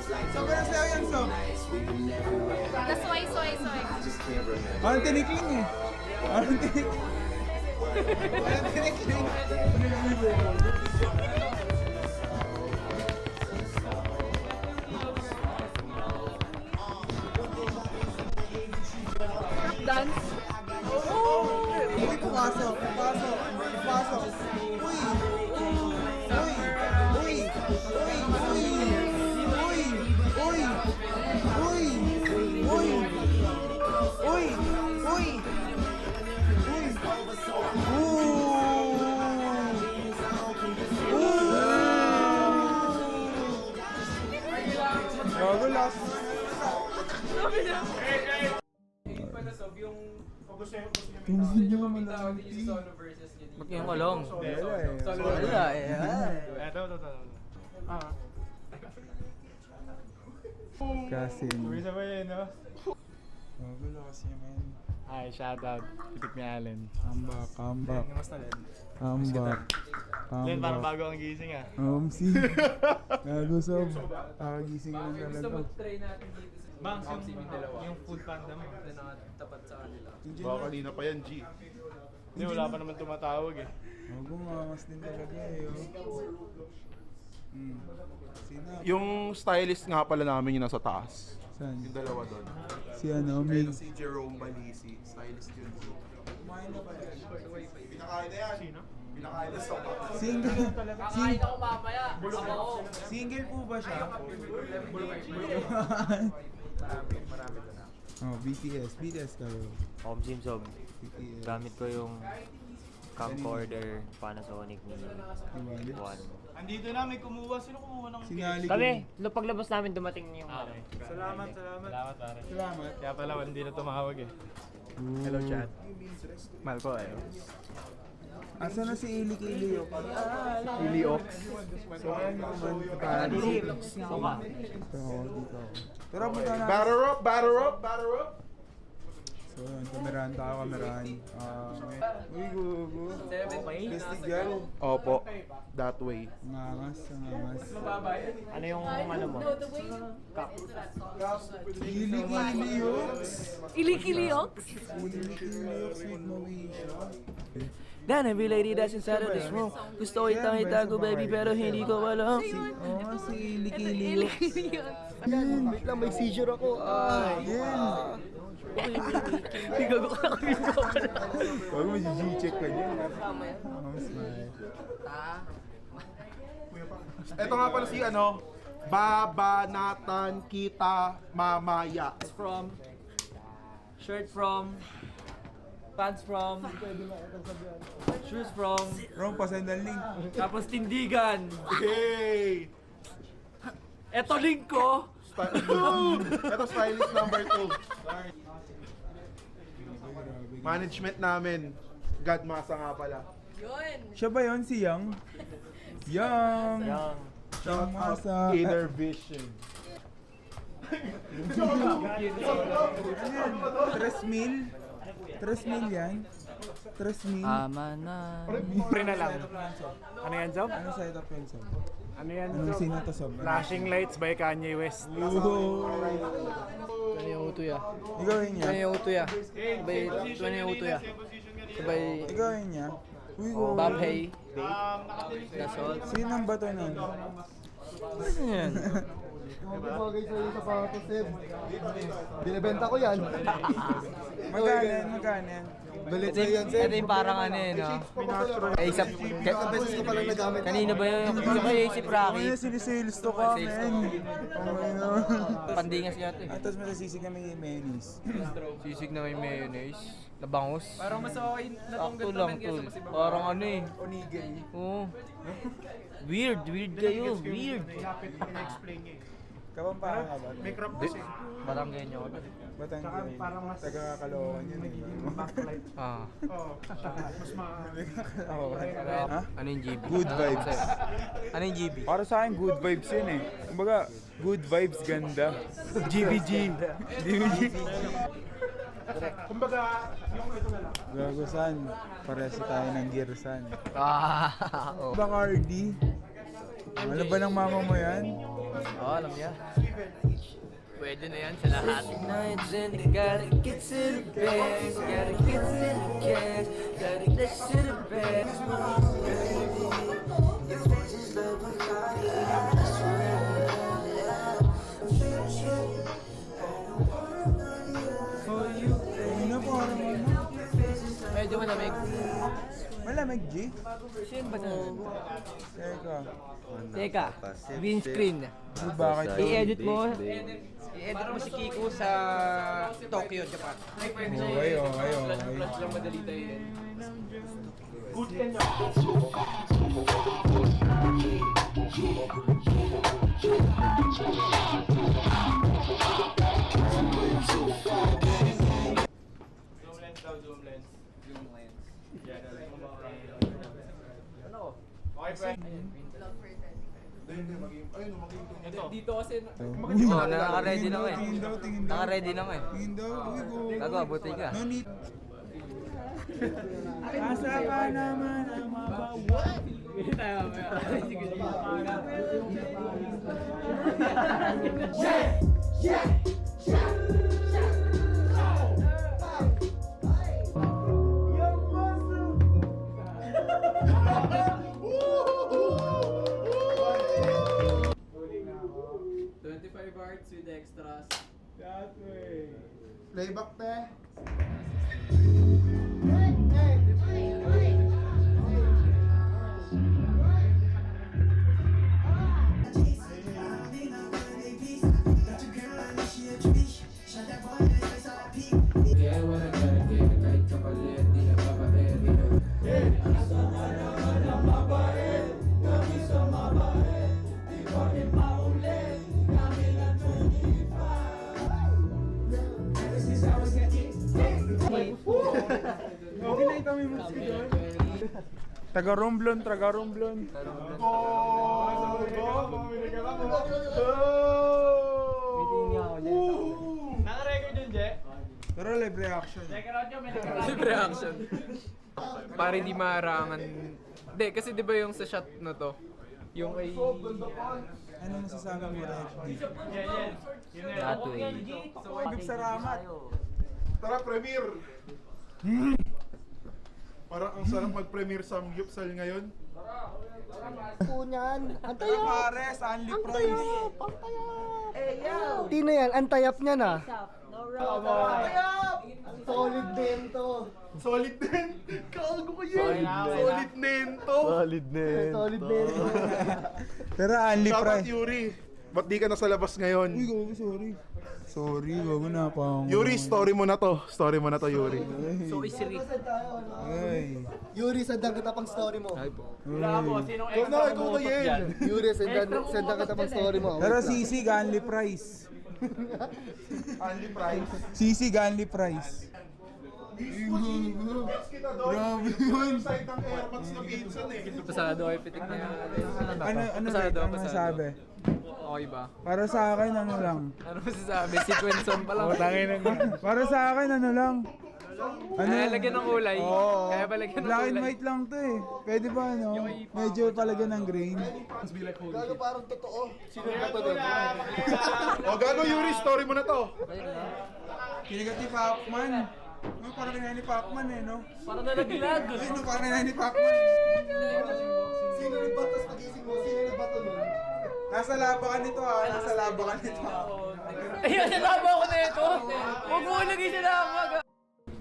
Sob, ano sa'yo yan, Sob? Soy. Anong tinikling eh? Anong tinikling? Anong tinikling? Dance. Uy, pumasok. Uy! Gago last. Tingnan nyo naman lang. Ba't yung kulong? Wala eh. Ito. Kasin. Bisa ba yun, no? Gago last niya, man. Ay, shoutout. Pitik ni Allen. Comeback. Kamusta, Len? Comeback. Len, parang bago ang gising, ah. Si. Gago, Sob. Kakagising lang talaga. Try natin dito sa Bang, dalawa. yung food panda mo. Na tapat sa kanila. Baka kanina pa yan, G. Hindi, wala pa naman tumatawag, eh. Gago, mamas din talaga eh. Sino? Yung stylist nga pala namin yung nasa taas. Saan? Yung dalawa doon. Si ano, May. Ayun si Jerome Balisi, stylist yun. Kumain na ba yan? Pinakain na yan. Sino? Pinakain na sa Single. Kakain ako mamaya. Ako. Single po ba siya? BTS kayo. Home gym sob. BTS. Gamit ko yung camcorder Panasonic Mini Diba? 1. Andito na, may kumuha. Sino kumuha ng Sinali ko. Kami, paglabas namin dumating yung Okay. Salamat, pare. Salamat. Kaya pala, hindi na tumawag, eh. Hello, chat. Mahal ko, eh. Asa na si Ili Kilio? Ili Ox. So, ano naman? Ako ka. Dito ako. Tara, punta na. Batter up! So, yun. Kamerahan tayo, kamerahan. Uy, gugu. Festival. Opo, that way. Angas. Ano yung ano mo? Ili Kiliox. Ilikiliox. Ili Kiliox with Moesha. Dan, every lady that's inside of this room. Gusto ko itang ko baby pero hindi ko alam. Oo, si Ili Kiliox. Biglang may seizure ako. Yan. Bigago ka kami ko pala. Huwag mo G-check ka dyan. Smile. Ito nga pala si ano, Babanatan Kita Mamaya. From, shirt from, pants from, shoes from, Wrong pa, sandal link. tapos tindigan. Hey! Eto link ko. Ito stylist number 2. Management namin. Godmasa nga pala. Siya ba yun? Si Yang? Yang Masa. Inner Vision. 3 mil yan? 3 mil? Ama na. Pre na lang. Ano yan, Zob? Ano setup yun, Sob? Ano yan, Anong Zob? sino to, Sob? Flashing Lights by Kanye West. Ano yung uto ya? Igawin niya. Ano yung uto ya? Sabay, ano yung uto ya? Sabay, Igawin niya. Uy, go. Bob Hay. That's all. Sino ang bato nun? Ano yan? Bagay sa iyo sa pato, Seb. Binibenta ko yan. Magkano yan? Galit sa yan, Seb. Ito yung parang ano eh, no? Ay, isa, Isang beses ko palang nagamit. kanina ba yun? Isa kayo si Rocky? Ano sinisales to ka, men? Okay na. Pandingas yata eh. At tapos matasisig kami yung mayonnaise. Sisig na may mayonnaise. Nabangus. Parang mas okay na tong Sakto ganito lang ng to. kesa mas ibang Parang ano eh. Onigay. Oo. Weird kayo. Weird. Lapit ko na-explain niya, eh. Kapampara ka ba? May crop kasi. Barangay niyo ako. Batanggay. parang mas- Taga-Caloocan yun eh. Backlight. Ah. Oo. Mas Ha? Ano yung GB? Good vibes. Ano yung GB? Para sa akin, good vibes yun eh. Kumbaga, good vibes, ganda. GBG. GBG. Kumbaga, yung ito na lang. Gago san. Parehas tayo ng gear san. Ah. Bacardi. Ano ba ng mama mo yan? Oo, alam niya. Pwede na yan sa lahat. Nights and you gotta get to the bed, gotta get to the cash, gotta get to the bed. Ano po, Medyo malamig. malamig, G? Sino ba ito? Teka. Teka, green screen. Bakit? I-edit mo. I-edit mo si Kiko sa Tokyo, Japan. Okay. Lang madali tayo yan. Oo, naka-ready na ako eh. Naka-ready na ako eh. Tingin daw, uy, go. Gago, abutin ka. No need. Asa ka naman ang mabawa? Playback, te. Taga-Romblon. Naka-record yun, Je? Pero live reaction. Live reaction. Para hindi maharangan. Hindi, kasi di ba yung sa shot na to? Yung kay... Ano masasabi mo, Red? Atoy. Ibig salamat. Tara, premiere! Parang ang sarap mag-premiere sa Samgyupsal ngayon. Punyan. Antayap. Pares, only price. Tino yan, antayap niya na. Solid din to. Solid din! Kago ko yun! Solid din to! Solid din. Pero only Shoutout price. Yuri! Ba't di ka nasa labas ngayon? Uy, gogo, sorry. Sorry, gogo na pa. Yuri, story mo na to. Story mo na to, Yuri. So, isiri. Ay. Yuri, sendan kita pang story mo. Ikaw na, ikaw na yan! Yuri, sendan kita pang story mo. Pero sisig, only price. Only price. Sisig, only price. Kita doon. Grabe yun. Side ng airpods na pinsan eh. Pasado kayo pitik na yan. Ano Pasado, ano pasado. masabi? Okay ba? Para sa akin, ano lang. Ano masasabi? Sequence song pa lang. Para sa akin, ano lang. Ano? Kaya lagyan ng kulay. Oo. Kaya pa lagyan ng Black and kulay. white lang to eh. Pwede ba ano? Medyo palagyan ng grain. Gago parang totoo. Sino ba to din? O gago, Yuri, story mo na to. Kinigat ni Pacman. No, parang kinain ni Pacman eh, no? Parang nalaglag. Ay, no, parang kinain ni Pacman. Sino nagbatas pagising mo? Sino nagbato nun? Nasa labakan nito ah. Nasa labakan nito ah. Ayun, nalaba ako na ito. Huwag mo ilagay siya na ako.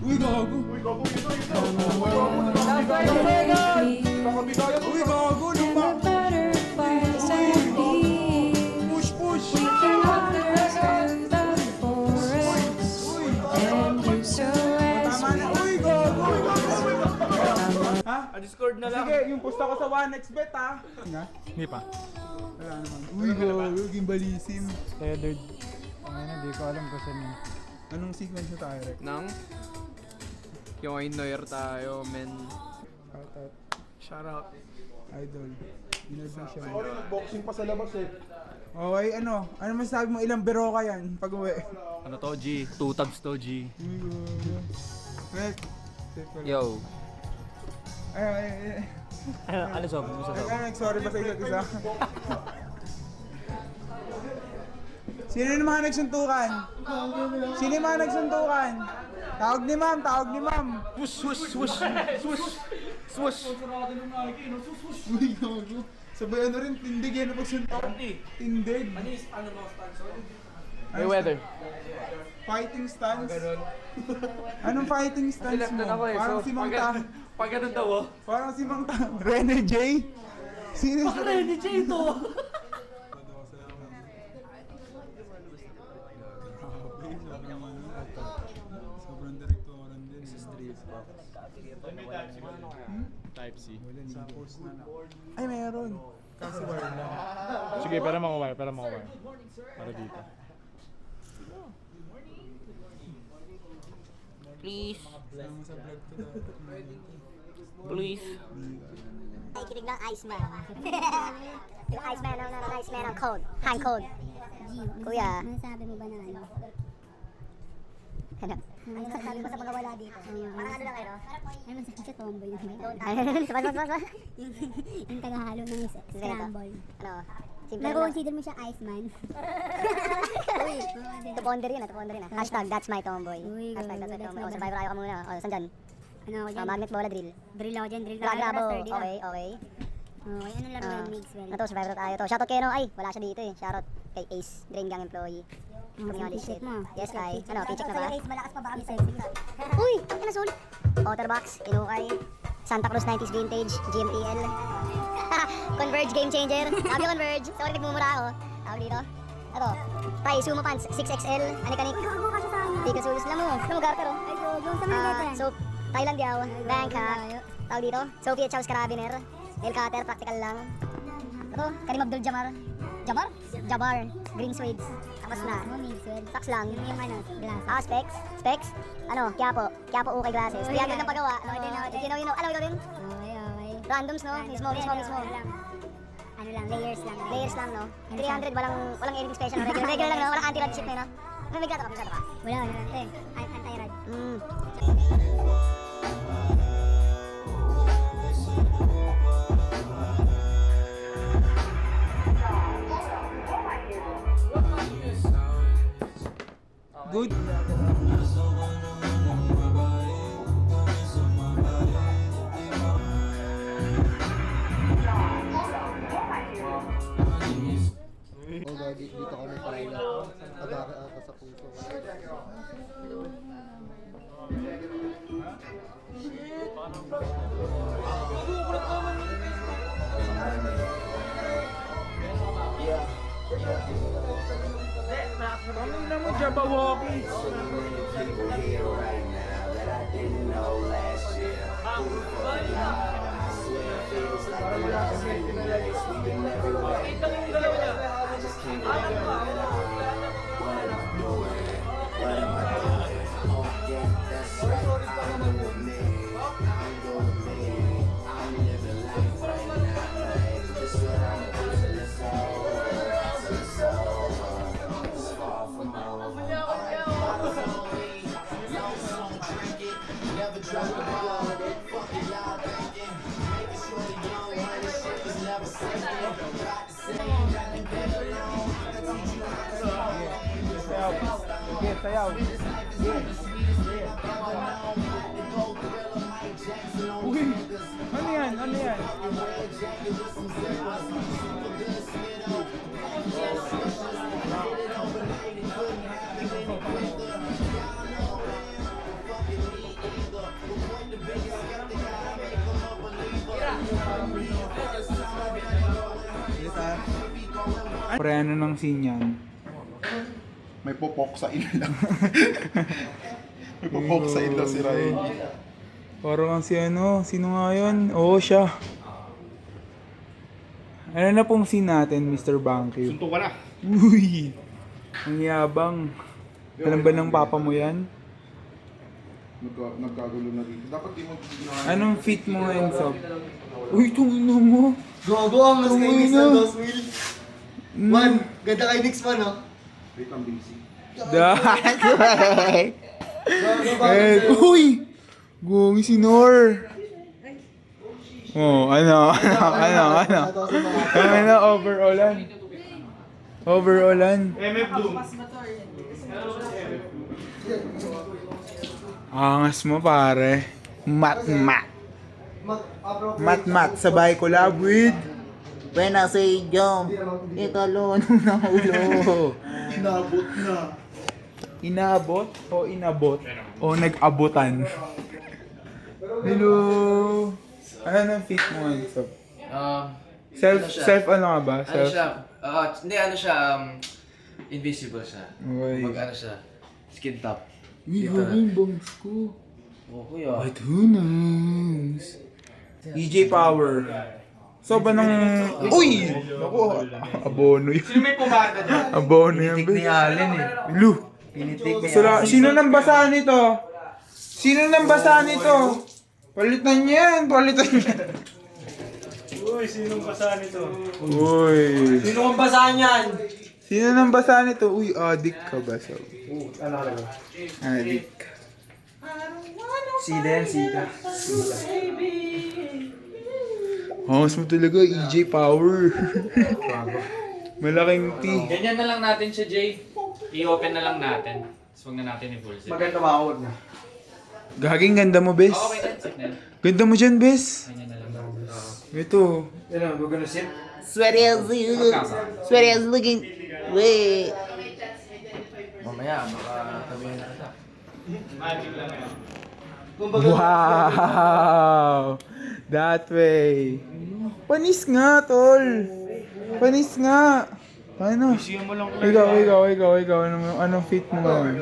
Uy, gago. Uy, gago, ito, ito. Uy, gago. Luma. Butterflies and bees. Push, push. We can walk the rest of the forest and do so as Tama na. Uy, gago. Ha? Discord na lang. Sige, yung pusta ko sa 1xbet ha. Nga? Hindi pa. Wala naman. Uy, gago. Gimbalisim. Tethered. Hindi ko alam kung saan. Anong sequence na tayo, Rek? Nang? Yung kay Noyer tayo, men. Shout out. Shout out. Idol. Innovation. Sorry, nag-boxing pa sa labas eh. Okay, ano? Ano masasabi mo? Ilang biro ka yan pag uwi? Ano to, G? 2 tabs to, G. Uy, gago. Rek. Safe ka lang. Yo. Ay. Ano sabi mo sa sabi? Nag-sorry ba sa isa't isa? Sino yung mga nagsuntukan? Sino yung mga nagsuntukan? Tawag ni ma'am, tawag ni ma'am. Swoosh, swoosh, swoosh, swoosh, swoosh. Uy, gago. Sabay ano rin, tindig yan na pagsuntukan. Tindig. May weather. Fighting stance. Anong fighting stance mo? Parang si Mang Tang. Pag ganun daw, oh. Parang si Mang Tang. Rene J? Sino si Rene J? Sobrang direktoran din. Type-C. Ay, meron. Kasi wala na. Sige, para makuwire. Para dito. Please. Please. Nakikinig ng Iceman. Yung Iceman ang code. Hand code. Kuya. Masasabi mo ba na ano? Ano? Ano masasabi mo sa mga wala dito? Parang ano lang kayo, no? Ano masasabi sa tomboy na may Sabas. yung tagahalo ng scramble. Ano? Simple lang. Nag-consider mo siya Iceman? Uy, to ponder yun, ah. Hashtag, that's my tomboy. Uy, Hashtag, that's my that's tomboy. my Oh, survivor ayaw ka muna. Oh, saan dyan? Ano ako dyan? Magnet, bola, drill. Drill ako dyan, drill. Grabo. Sturdy lang. Okay. Okay, anong laro ng Mixwell? Ano to, survivor tayo to. Shoutout kayo, no? Ay, wala siya dito eh. Shoutout kay Ace, Drain Gang employee. Coming on this shit. Yes, ay. Ano, pincheck na ba? Ace, malakas pa ba kami sa'yo? Uy, ano na sulit? Otterbox, Inukay, Santa Cruz 90s Vintage, GMTL. Converge Game Changer. Sabi Converge. Sorry, nagmumura ako. Tawag dito. Ito, Tay Sumo Pants, 6XL, Anikanik. Gago ka siya sa akin. Tika Sulus lang mo. Ano garter oh. Ay, gago. Sa mga getan. So, Thailand Yaw, Bangkok. Tawag dito, Sophie at Charles Carabiner. El Cutter, practical lang. Ito, Karim Abdul Jamar. Jabar. Green Suede. Tapos na. Mixwell. Tax lang. Yung ano, glass. Specs. Ano, Quiapo ukay glasses. Tiyago ng paggawa. If you know, you know. Alam mo din? Okay. Randoms, no? Mismo. Ano lang, layers lang. Layers lang, no? 300, walang anything special. No? Regular lang, no? Walang anti-rad chip, no? May grato ka. Wala. Anti-rad. Good. Oh, gagi, dito kami pala. Abaka ka sa puso. Ano naman, Jabberwocky? Sayaw. Uy, ano yan? Pre, ano ng scene yan? May popok sa lang. May popok sa lang si Ryan. Parang ang si ano, sino nga yun? Oo, siya. Ano na pong scene natin, Mr. Banky? Sunto ka na. Uy! Ang yabang. Alam ba ng papa mo yan? Nagkagulo na dito. Dapat di mo... Anong fit mo ngayon, Sob? Uy, tungin mo! Gago ang mas kainis ng Dos Will. Man, ganda kay Nix man, no? Wait, I'm busy. That's right! Uy! Gongi si Nor! Oh, ano, overallan. Overallan. MF Doom. Angas mo pare. Mat. Mat. Sabay collab with When I say jump, italon ng ulo. Inabot na. inabot o inabot o nag-abutan. Hello. Ano nang fit mo ngayon? So, self ano nga ba? Ano Self. siya? Hindi, ano siya, invisible siya. Okay. Mag ano siya, skin top. Uy, yung bangs ko. Oh, kuya. But who knows? DJ Power. So ba nang... Uy! Naku, abono yun. Sino may pumada dyan? Abono yun. Ni Allen eh. Lu! Pinitik ni Sila, sino nang basa nito? Sino nang basa nito? Palitan niya yan, palitan niya. Uy, sinong basa nito? Uy! Sino kong basahan yan? Sino nang basa nito? Uy, addict ka ba? So, Ano ka lang? addict ka. Sida yan, sida. Hangas mo talaga, EJ Power. Malaking T. Ganyan na lang natin siya, Jay. I-open na lang natin. Tapos huwag na natin i-full set. Maganda makawag na. Gaging ganda mo, bes. Okay, that's it na. Ganda mo dyan, bes. Ganyan na lang. Ito. Yan ang, we're gonna sit. Sweaty as looking. Wait. Mamaya, baka tabihin na kita. Wow! That way. Panis nga, tol. Panis nga. Ano? Ikaw. Anong fit mo ngayon?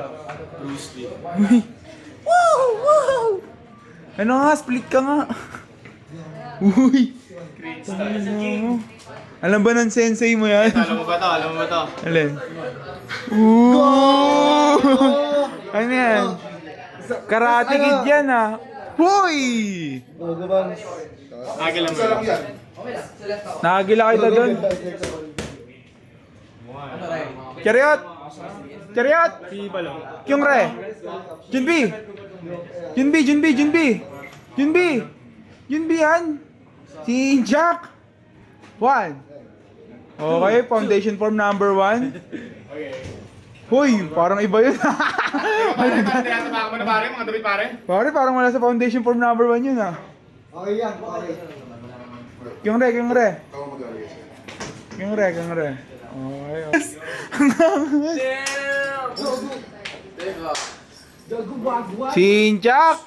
Bruce Lee. Uy. Wow! Ano nga? Split ka nga. Uy. Alam ba ng sensei mo yan? Alam mo ba to? Alin? Ooh! Ano yan? Karate Kid yan ah. Hoy! Agil lang mo. Nakagila kita doon. Chariot! Chariot! Kyung re! Junbi! Junbi yan! Si Jack! 1. Okay, foundation form number 1. Hoy, parang iba yun. Pare, tiyatapakan mo na pare, mga damit pare. Pare, parang wala sa foundation form number 1 yun ah. Okay yan, okay. Kyung re. Ikaw mag-alis. Kyung re. Okay. Sinchak!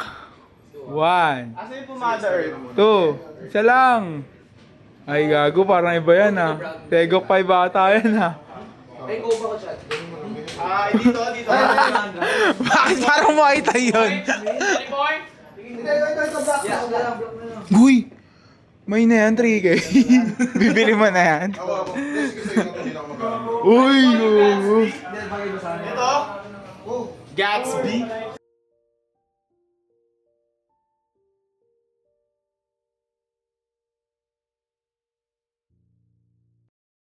1. Asa yung pumada, Earth? 2. Isa lang. Ay, gago, parang iba yan ah. Tegok 5 bata yan ah. Dito. Bakit parang makita yun? Uy! May na yan, 3K. Bibili mo na yan. Uy! Ito? Gatsby.